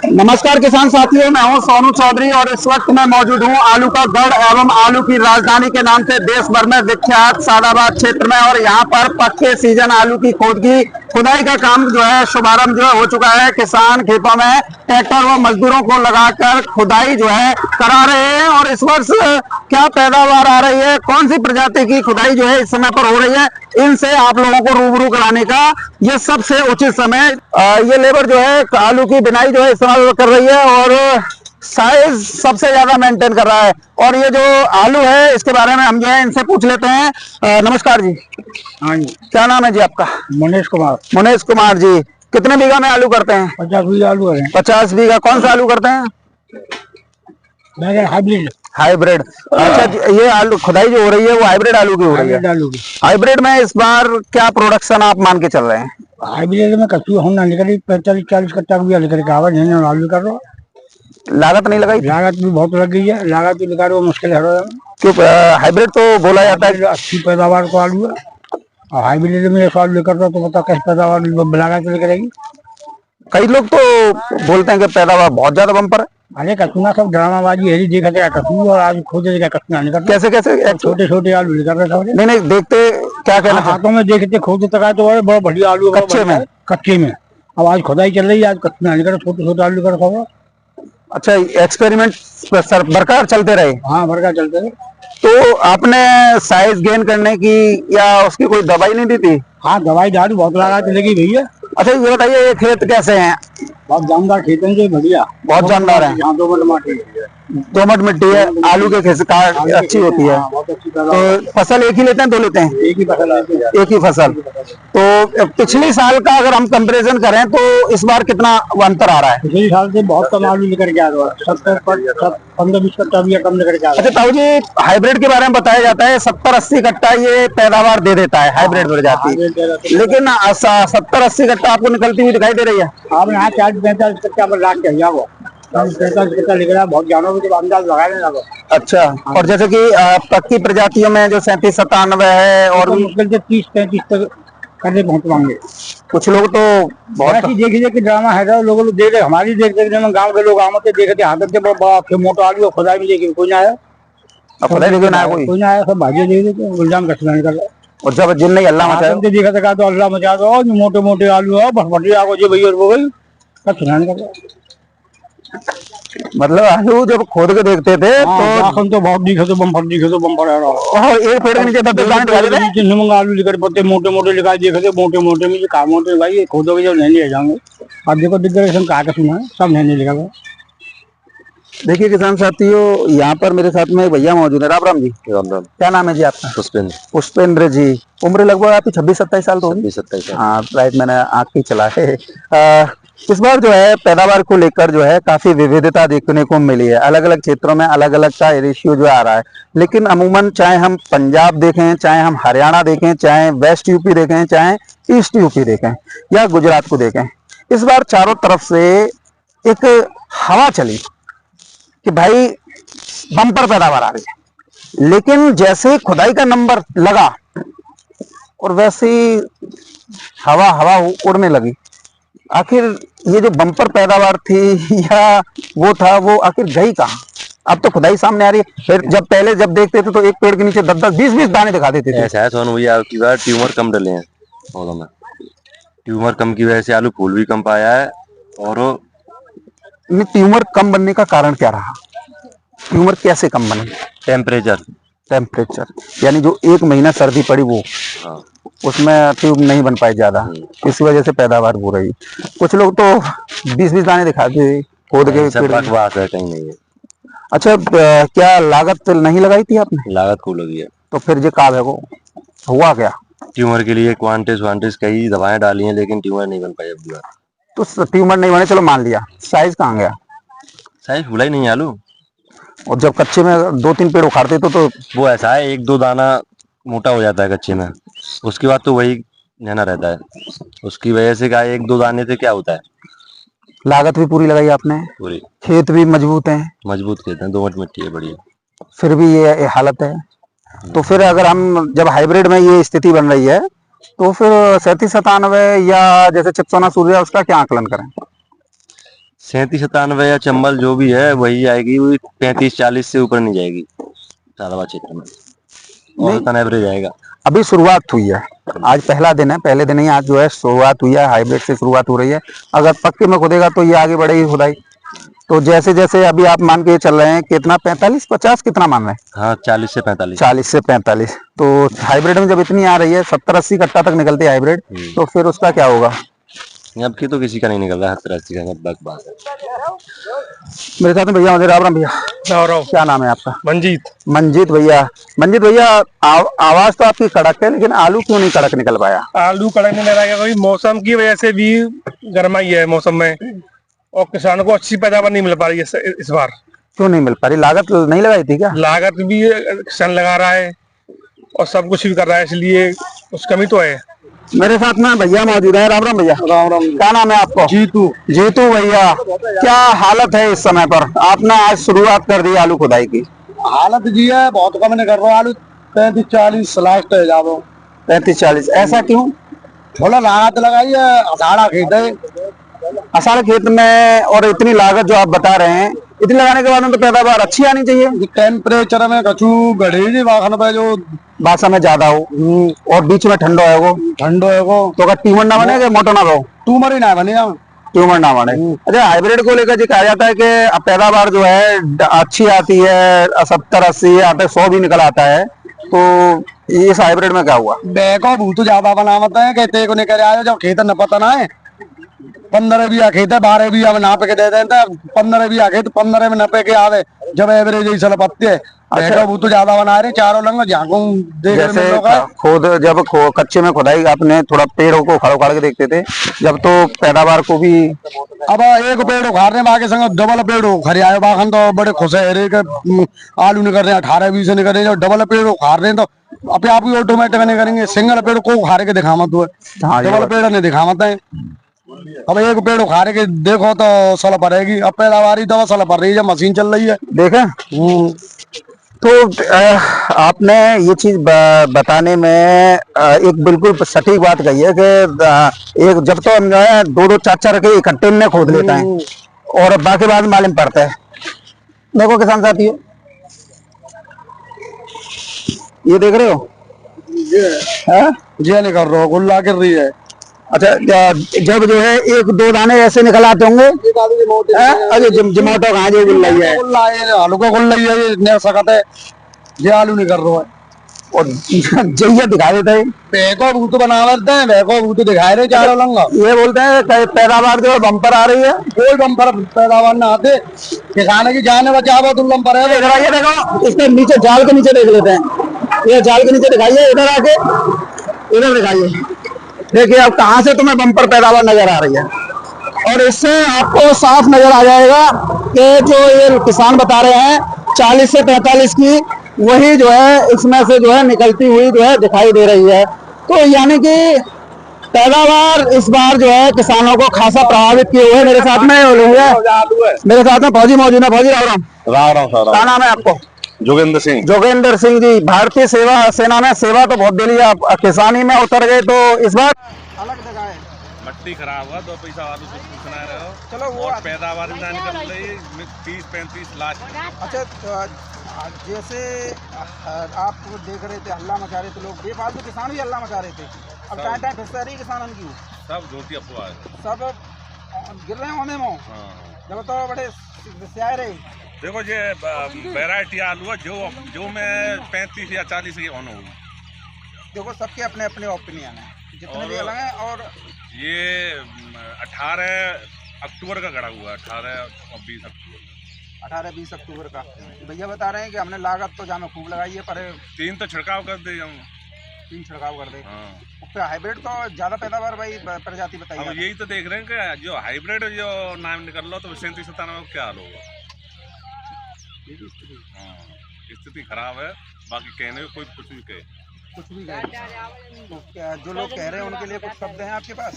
नमस्कार किसान साथियों, मैं हूं सोनू चौधरी और इस वक्त मैं मौजूद हूं आलू का गढ़ एवं आलू की राजधानी के नाम से देश भर में विख्यात सादाबाद क्षेत्र में। और यहां पर पक्के सीजन आलू की खुदाई का काम जो है शुभारंभ जो हो चुका है। किसान खेतों में ट्रैक्टर व मजदूरों को लगाकर खुदाई जो है करा रहे हैं। और इस वर्ष क्या पैदावार आ रही है, कौन सी प्रजाति की खुदाई जो है इस समय पर हो रही है, इनसे आप लोगों को रूबरू कराने का ये सबसे उचित समय। ये लेबर जो है आलू की बिनाई जो है इस्तेमाल कर रही है और साइज सबसे ज्यादा मेंटेन कर रहा है। और ये जो आलू है इसके बारे में हम जो है इनसे पूछ लेते हैं। नमस्कार जी। हाँ जी। क्या नाम है जी आपका? मनीष कुमार। मनीष कुमार जी, कितने बीघा में आलू करते हैं? 50 बीघा आलू है। 50 बीघा। कौन सा आलू करते हैं? हाइब्रिड। हाइब्रिड। अच्छा, ये आलू खुदाई जो हो रही है वो हाइब्रिड आलू की हो रही है? आलू की। हाइब्रिड में इस बार क्या प्रोडक्शन आप मान के चल रहे हैं? हाइब्रिड में कच्ची हम ना निकली 45-40 कट्टा भी निकल के आवाज है आलू कर रहा। लागत नहीं लगाई? लागत भी बहुत लग गई है, लागत भी लगा रहा मुश्किल है। क्यों? हाइब्रिड तो बोला जाता है अच्छी पैदावार को आलू है और हाइब्रिड में ऐसा आलू कर रहा तो बता कैसे पैदावार लागत करेगी। कई लोग तो बोलते हैं कि पैदावार बहुत ज्यादा बम्पर है। अरे कसूना सब ड्रामाबाजी है, देखा जाए कसू और आज खोजे कसूना नहीं करता। कैसे कैसे? छोटे छोटे आलू निकल रहे थे। नहीं देखते क्या कहना? हाथों में देखते खोजते तक तो बहुत बढ़िया आलू कच्चे में। अब आज खुदाई चल रही है, आज कच्चे निकल छोटे छोटे आलू कर खबर। अच्छा, एक्सपेरिमेंट बरकरार चलते रहे? हाँ, बरकरार चलते रहे। तो आपने साइज गेन करने की या उसकी कोई दवाई नहीं दी थी? हाँ, दवाई डाली, बहुत लागत लगी भैया। अच्छा, ये बताइए ये खेत कैसे हैं? बहुत जानदार खेत है, बढ़िया, बहुत जानदार है। यहाँ दोमट मिट्टी है, आलू के खेत अच्छी होती है। तो फसल एक ही लेते हैं, दो लेते हैं? एक ही फसल। एक ही फसल। तो पिछले साल का अगर हम कंपैरिजन करें तो इस बार कितना अंतर आ रहा है? पिछले साल से बहुत कम आलू लेकर के आ रहा है, 15-20 कट्टा भी कम लेकर के आ रहा है। अच्छा ताऊ जी, हाइब्रिड के बारे में बताया जाता है 70-80 कट्टा ये पैदावार दे देता है हाइब्रिड प्रजाति, लेकिन 70-80 कट्टा आपको निकलती हुई दिखाई दे रही है? आप यहाँ 40-45 कट्टा पर लाख चाहिए वो 45 कट्टा लिख रहा है, बहुत जानों को अंदाज लगा लेना। अच्छा, और जैसे कि पक्की प्रजातियों में जो 37-97 है और मुश्किल से 30-35 तक करने पहुंचवाएंगे। कुछ लोग तो बहुत देखिए कि ड्रामा है, लोग देख रहे, हमारी देख रहे, गाँव के लोग आमते देखते हाथ मोटा आलू खुदाई में देखिए कोई ना आया, कोई ना आया, सब भाजी देख देते गुलजाम कचरा निकल रहा है। और जब जिन नहीं अल्लाह मचा देखा था तो अल्लाह मचा दो, मोटे मोटे आलू है भटभटिया को जो भैया वो गई कचरा निकल रहा। मतलब आलू जब खोद के देखते थे तो बहुत दिखे तो बम्पर आ रहा। और एक पेड़ के नीचे निमंग आलू लेकर पत्ते मोटे मोटे लिखा देखे मोटे मोटे में काम मोटे भाई खोदोगे जब नहीं ले जाएंगे। अब देखो डिक्लेरेशन कहा सुना है, सब नहीं लिखा हुआ। देखिए किसान साथियों, यहाँ पर मेरे साथ में भैया मौजूद है। राम राम जी। राम राम। क्या नाम है जी आपका? पुष्पेंद्र। पुष्पेंद्र जी, उम्र लगभग आपकी 26-27 साल तो होगी? 27 साल। हाँ राइट, मैंने आँख ही चला है। इस बार जो है पैदावार को लेकर जो है काफी विविधता देखने को मिली है। अलग अलग क्षेत्रों में अलग अलग का रेशियो जो आ रहा है, लेकिन अमूमन चाहे हम पंजाब देखें, चाहे हम हरियाणा देखें, चाहे वेस्ट यूपी देखें, चाहे ईस्ट यूपी देखें या गुजरात को देखें, इस बार चारों तरफ से एक हवा चली कि भाई बम्पर पैदावार आ रही है। लेकिन जैसे खुदाई का नंबर लगा और वैसे हवा उड़ने लगी। आखिर ये जो बम्पर पैदावार थी या वो था, वो आखिर गई कहाँ? अब तो खुदाई सामने आ रही है। फिर जब पहले जब देखते थे तो एक पेड़ के नीचे 10-10, 20-20 दाने दिखा देते थे। ऐसा है सोनू भैया, आपकी बार ट्यूमर कम डले हैं पौधों में। ट्यूमर कम की वजह से आलू फूल भी कम पाया है। और ट्यूमर कम बनने का कारण क्या रहा? ट्यूमर कैसे कम बने? टेम्परेचर यानी जो 1 महीना सर्दी पड़ी वो, हाँ, उसमें ट्यूब नहीं बन पाई ज्यादा, इस वजह से पैदावार हो रही। कुछ लोग तो 20-20 दाने दिखाते खोद के। बकवास है, कहीं नहीं है। अच्छा, क्या लागत नहीं लगाई थी आपने? लागत खूब लगी है। तो फिर जो काम है वो हुआ क्या? ट्यूमर के लिए क्वांटिस कई दवाएं डाली हैं, लेकिन ट्यूमर नहीं बन पाई अब बार। तो ट्यूमर नहीं बने, चलो मान लिया, साइज कहाँ गया? साइज फूला ही नहीं आलू। और जब कच्चे में 2-3 पेड़ उखाड़ते तो वो ऐसा है, 1-2 दाना मोटा हो जाता है कच्चे में, उसके बाद तो वही रहना रहता है। उसकी वजह से क्या 1-2 दाने से क्या होता है। लागत भी पूरी लगाई आपने, पूरी। खेत भी मजबूत है? मजबूत खेत है, दोमट मिट्टी है बढ़िया, फिर भी ये हालत है। तो फिर अगर हम जब हाइब्रिड में ये स्थिति बन रही है तो फिर 37-97 या जैसे चिपसोना सूर्या, उसका क्या आकलन करें? 37-97 या चंबल जो भी है वही आएगी, वही 35-40 से ऊपर नहीं जाएगी शादाबाद क्षेत्र में, औसतन एवरेज आएगा। अभी शुरुआत हुई है, आज पहला दिन है, पहले दिन ही आज जो है शुरुआत हुई है, हाइब्रिड से शुरुआत हो रही है। अगर पक्के में खुदेगा तो ये आगे बढ़ेगी खुदाई। तो जैसे जैसे अभी आप मान के चल रहे हैं कितना 45-50 कितना मान रहे हैं? हाँ 40 से 45। 40 से 45। तो हाइब्रिड में जब इतनी आ रही है 70-80 कट्टा तक निकलती है हाइब्रिड, तो फिर उसका क्या होगा? अब की तो किसी का नहीं निकल रहा है 70-80 का, बग बात है। मेरे साथ में भैया मुझे राम भैया, क्या नाम है आपका? मंजीत। मंजीत भैया। मंजीत भैया आवाज तो आपकी कड़क है, लेकिन आलू क्यों नहीं कड़क निकल पाया? आलू कड़क नहीं लगा, कोई मौसम की वजह से भी गर्माई है मौसम में, और किसानों को अच्छी पैदावार नहीं मिल पा रही है इस बार। क्यों नहीं मिल पा रही? लागत नहीं लगाई थी क्या? लागत भी किसान लगा रहा है और सब कुछ भी कर रहा है, इसलिए कुछ कमी तो है। मेरे साथ में भैया मौजूद है। राम राम भैया। राम राम। क्या नाम है आपको? जीतू। जीतू भैया, क्या हालत है इस समय पर? आपने आज शुरुआत कर दी आलू खुदाई की। हालत जी है बहुत कम नहीं कर रहा, आलू 35-40 लास्ट है जाओ। 35-40 ऐसा क्यों? थोड़ा लागत लगाई है, अषाढ़ा खेत है। अषाढ़ खेत में, और इतनी लागत जो आप बता रहे हैं, इतनी लगाने के बाद तो पैदावार अच्छी आनी चाहिए। टेम्परेचर में कछु गढ़ी वाखन पे जो बासा में ज्यादा हो और बीच में ठंडो है वो, ठंडो है वो, तो अगर ट्यूमर ना बने, मोटो ना हो, ट्यूमर ही ना बने, ट्यूमर ना बने। अच्छा, हाइब्रिड को लेकर जी कहा जाता है कि पैदावार जो है अच्छी आती है, 70-80 यहाँ तक 100 भी निकल आता है। तो इस हाइब्रिड में क्या हुआ? बैको भूत ज्यादा बनावत है, कहते को निकल आयो जब खेत न पता ना है। 15 भी खेत है, 12 भी नाप के दे देते हैं, 15 भी खेत 15 में नपे के आवे, जब एवरेज ही सल पत्ते है। अच्छा, वो तो ज्यादा बना रहे चारों लंग झांकू देख रहे खुद जब कच्चे में खुदाई आपने थोड़ा पेड़ों को उखाड़ उखाड़ के देखते थे जब, तो पैदावार को भी अब एक पेड़ उखाड़ने बाकी संग डबल पेड़ उखाड़े आए बाखन तो बड़े खुश है रे, आलू नहीं कर रहे 18-20 नहीं कर रहे, जब डबल पेड़ उखाड़ रहे हैं तो अपने आप ही ऑटोमेटिक नहीं करेंगे। सिंगल पेड़ को उखाड़ के दिखावत हुए, डबल पेड़ नहीं दिखावत है। अब एक पेड़ उखाड़ के देखो तो सल पड़ेगी, अब पैदावारी तो सल पड़ रही है, मशीन चल रही है। देखें तो आपने ये चीज बताने में एक बिल्कुल सटीक बात कही है कि एक जब तो हम जो है 2-2 4-4 के इकट्ठे में खोद लेते हैं और बाकी बाद मालूम पड़ता है। देखो किसान साथियों, ये देख रहे हो, ये नहीं कर रहा हो, गुल्ला गिर रही है। अच्छा, जब जो है 1-2 दाने ऐसे निकल आते होंगे, अरे जमाटो कहाँ जो गुल्ला है, आलू का गुल्ला है, ये सकत है, ये आलू नहीं कर रहा है और जइया दिखा देते हैं, बैको भूत बना देते हैं, बैको भूत दिखाए रहे चारों लंगा। ये बोलते हैं पैदावार जो बम्पर आ रही है, कोई बम्पर पैदावार ना आते, किसान की जान बचाओ तुम बम्पर है। ये देखो, इसके नीचे जाल के नीचे देख लेते हैं, ये जाल के नीचे दिखाइए, इधर आके इधर दिखाइए, देखिए अब कहाँ से तुम्हें बम्पर पैदावार नजर आ रही है। और इससे आपको साफ नजर आ जाएगा कि जो ये किसान बता रहे हैं 40 से 45 की, वही जो है इसमें से जो है निकलती हुई जो है दिखाई दे रही है। तो यानी कि पैदावार इस बार जो है किसानों को खासा प्रभावित किए हुए। मेरे साथ में फौजी मौजूद है। फौजी राम राम। क्या नाम है आपको? जोगेंद्र सिंह। जोगेंद्र सिंह जी, भारतीय सेना में सेवा तो बहुत दिली, आप किसानी में उतर गए, तो इस बार अलग जगह है। मट्टी खराब हुआ, 2 पैसा वालों से पूछना रहे हो। चलो वो और पैदावार भी ना निकल रही, 30-35 लाख। अच्छा, जैसे आप देख रहे थे हल्ला मचा रहे थे लोग, बेफालतू किसान भी हल्ला मचा रहे थे, अब टाइम फिसला रही किसानों की, सब झूठी अफवाह है, सब गिर रहे होने में। जब तो बड़े स्याह रहे। देखो ये वैरायटी आलू है जो मैं 35 या 40 की ऑन होगी। देखो सबके अपने अपने ओपिनियन है, जितने भी अलग हैं। और ये 18 अक्टूबर का गड़ा हुआ है, 18 और 20 अक्टूबर, 18-20 अक्टूबर का। भैया बता रहे हैं कि हमने लागत तो जामे खूब लगाई है, पर 3 तो छिड़काव कर दे हम, 3 छिड़काव कर दे। हाँ, हाइब्रिड तो ज्यादा पैदावार भाई प्रजाति बताइए। अब यही तो देख रहे हैं कि जो हाइब्रिड जो नाम निकल रहा तो 37-97 में क्या हाल होगा। हाँ, स्थिति खराब है, बाकी कहने में कोई कुछ भी कहे, कुछ भी कहे। तो क्या जो लोग कह रहे हैं उनके लिए कुछ शब्द हैं आपके पास?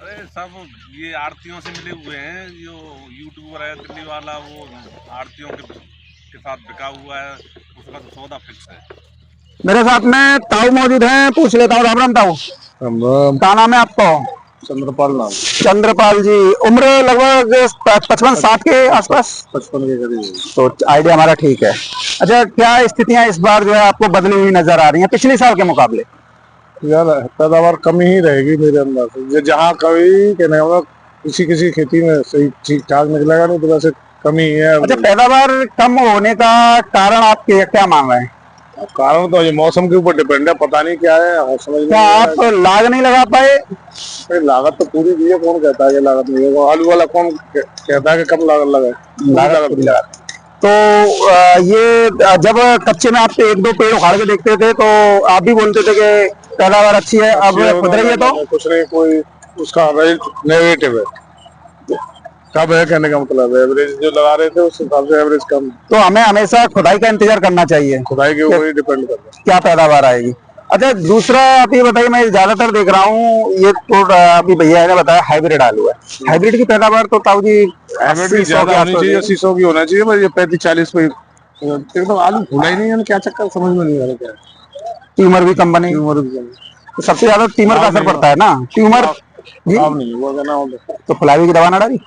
अरे सब ये आड़तियों से मिले हुए हैं, जो यूट्यूबर है दिल्ली वाला, वो आड़तियों के साथ बिका हुआ है, उसका तो सौदा फिक्स है। मेरे साथ में ताऊ मौजूद हैं, पूछ लेता हूँ। राम राम ताऊ। क्या नाम है आपको? चंद्रपाल नाम, चंद्रपाल जी, उम्र लगभग 55-60 के आसपास, 55 के करीब। तो आइडिया हमारा ठीक है। अच्छा, क्या स्थितियां इस बार जो है आपको बदली हुई नजर आ रही हैं पिछले साल के मुकाबले? यार पैदावार कम ही रहेगी मेरे अंदर से, जहाँ कभी कहने का मतलब किसी खेती में सही ठीक ठाक निकलेगा, नहीं तो वैसे कमी ही है। अच्छा, पैदावार कम होने का कारण आप क्या मान रहे हैं? कारण तो ये मौसम के ऊपर डिपेंड है, पता नहीं क्या है, समझ में क्या नहीं आ आप लाग नहीं लगा पाए? रहा है। लागत तो पूरी दी है, कौन कहता है कि लागत नहीं है? आलू वाला कौन कहता है कि कम लागत लगाए? लागत पूरी लगा। तो ये जब कच्चे में आप एक दो पेड़ उखाड़ के देखते थे तो आप भी बोलते थे कि पैदावार अच्छी है, अब खुद रही है तो कुछ नहीं, कोई उसका नेगेटिव है, कब है कहने का मतलब, एवरेज जो लगा रहे थे उस हिसाब से एवरेज कम। तो हमें हमेशा खुदाई का इंतजार करना चाहिए, खुदाई के ऊपर ही डिपेंड करता है क्या पैदावार आएगी। अच्छा, दूसरा आप ये बताइए, मैं ज्यादातर देख रहा हूँ ये तो अभी भैया ने बताया हाइब्रिड आलू है, हाइब्रिड की पैदावार तो ताऊ जी 80-100 ज्यादा होनी चाहिए, 80-100 की होना चाहिए, पर ये 35-40 पे एकदम आलू फूला ही नहीं है, क्या चक्कर समझ में नहीं आ रहा क्या है। ट्यूमर भी कम बने, तो सबसे ज्यादा ट्यूमर का असर पड़ता है ना, ट्यूमर जी। अब नहीं हुआ कहना, तो फुलावी की दवा ना डाली?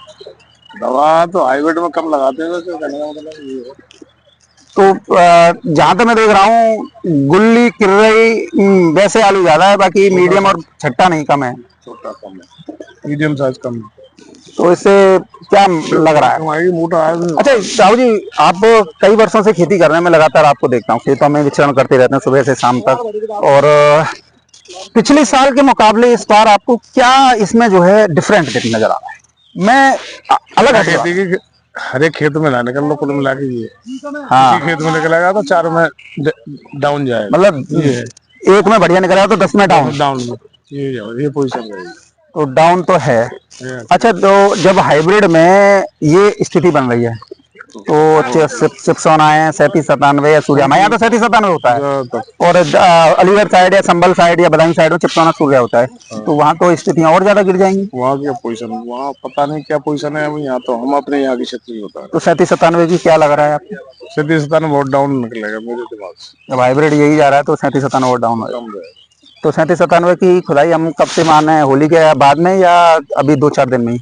दवा तो हाइब्रिड में कम लगाते हैं वैसे, कहने का मतलब ये है। तो जहां तक मैं देख रहा हूँ गुल्ली किर्रई वैसे आलू ज्यादा है, बाकी मीडियम और छट्टा नहीं, कम है, छोटा कम है, मीडियम साइज कम है। तो इससे क्या लग रहा है? हमारी मोटा है। अच्छा साहू जी, आप कई वर्षों से खेती कर रहे हैं, मैं लगातार आपको देखता हूँ खेतों में विचरण करते रहते हैं सुबह से शाम तक, और पिछले साल के मुकाबले इस बार आपको क्या इसमें जो है डिफरेंट नजर आ रहा है? मैं अलग खेती की हर एक खेत में लाने का कुल मिला के ये, हाँ, खेत में निकलेगा तो 4 में डाउन जाएगा, मतलब एक में बढ़िया निकला तो 10 में डाउन, ये पोजीशन रहेगी, तो डाउन तो है। अच्छा, तो जब हाइब्रिड में ये स्थिति बन रही है तो चिप्सॉन आए हैं 3797 या सूर्या, यहाँ तो 3797 होता है, और अलीगढ़ साइड या संभल साइड या बदायूं साइड में चिप्सॉन सूर्या होता है, तो वहाँ तो स्थितियां और ज्यादा गिर जाएंगी। वहाँ क्या पोजीशन, वहाँ पता नहीं क्या पोजीशन है, अभी यहाँ तो हम अपने यहाँ की क्षेत्र होता है। तो 3797 की क्या लग रहा है आपको? 3797 बहुत डाउन निकलेगा मेरे दिमाग से, जब हाइब्रिड यही जा रहा है तो 3797 और डाउन होगा। तो 3797 की खुदाई हम कब से माने हैं, होली के बाद में या अभी 2-4 दिन में ही?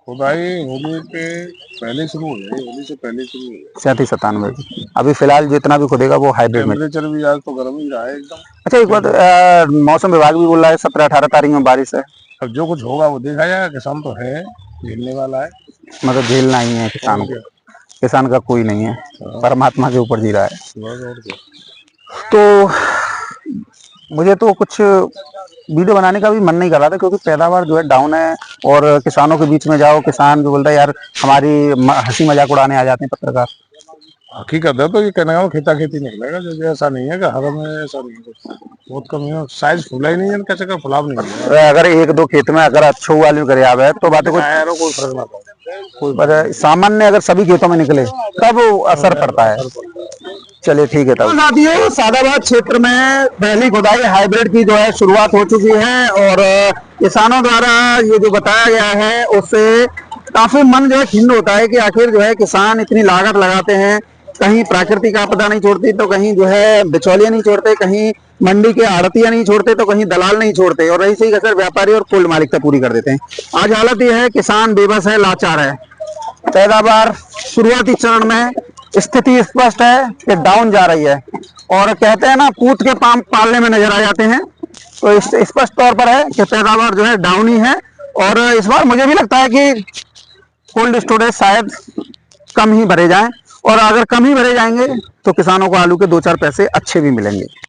खुदाई होली के पहले शुरू हो जाएगी, होली से पहले शुरू हो जाएगी 3797 की। अभी फिलहाल जितना भी खुदेगा वो हाइब्रिड में। टेम्परेचर भी आज तो गर्म ही रहा है एकदम। अच्छा, एक बात, मौसम विभाग भी बोल रहा है 17-18 तारीख में बारिश है। अब जो कुछ होगा वो देखा जाएगा, किसान तो है, झेलने वाला है, मतलब झेलना ही है किसान को, किसान का कोई नहीं है, परमात्मा के ऊपर जी रहा है। तो मुझे तो कुछ वीडियो बनाने का भी मन नहीं कर रहा था, क्योंकि पैदावार जो है डाउन है, और किसानों के बीच में जाओ, किसान जो बोलता है यार हमारी हंसी मजाक उड़ाने आ जाते हैं पत्रकार। हकीकत है तो ये कहने का खेता खेती निकलेगा, जो ऐसा नहीं है कि हर में ऐसा नहीं है, बहुत कम है, साइज फुला ही नहीं है, कैसे का फुलाव नहीं है। अगर एक दो खेत में अगर अच्छो वाली करे आवे तो बातें कोई फर्क ना पड़े, सामान्य अगर सभी खेतों में निकले तब असर पड़ता है। चलिए ठीक है। तब साथियों, सादाबाद क्षेत्र में पहली खुदाई हाइब्रिड की जो है शुरुआत हो चुकी है, और किसानों द्वारा ये जो बताया गया है उससे काफी मन जो है खिन्न होता है कि आखिर जो है किसान इतनी लागत लगाते हैं, कहीं प्राकृतिक आपदा नहीं छोड़ती तो कहीं जो है बिचौलिया नहीं छोड़ते, कहीं मंडी के आड़तिया नहीं छोड़ते तो कहीं दलाल नहीं छोड़ते, और ऐसे ही असर व्यापारी और कुल मालिकता पूरी कर देते हैं। आज हालत यह है, किसान बेबस है, लाचार है। पैदावार शुरुआती चरण में स्थिति स्पष्ट है कि डाउन जा रही है, और कहते हैं ना पूत के पाम पालने में नजर आ जाते हैं, तो स्पष्ट तौर पर है कि पैदावार जो है डाउन ही है। और इस बार मुझे भी लगता है कि कोल्ड स्टोरेज शायद कम ही भरे जाएं, और अगर कम ही भरे जाएंगे तो किसानों को आलू के 2-4 पैसे अच्छे भी मिलेंगे।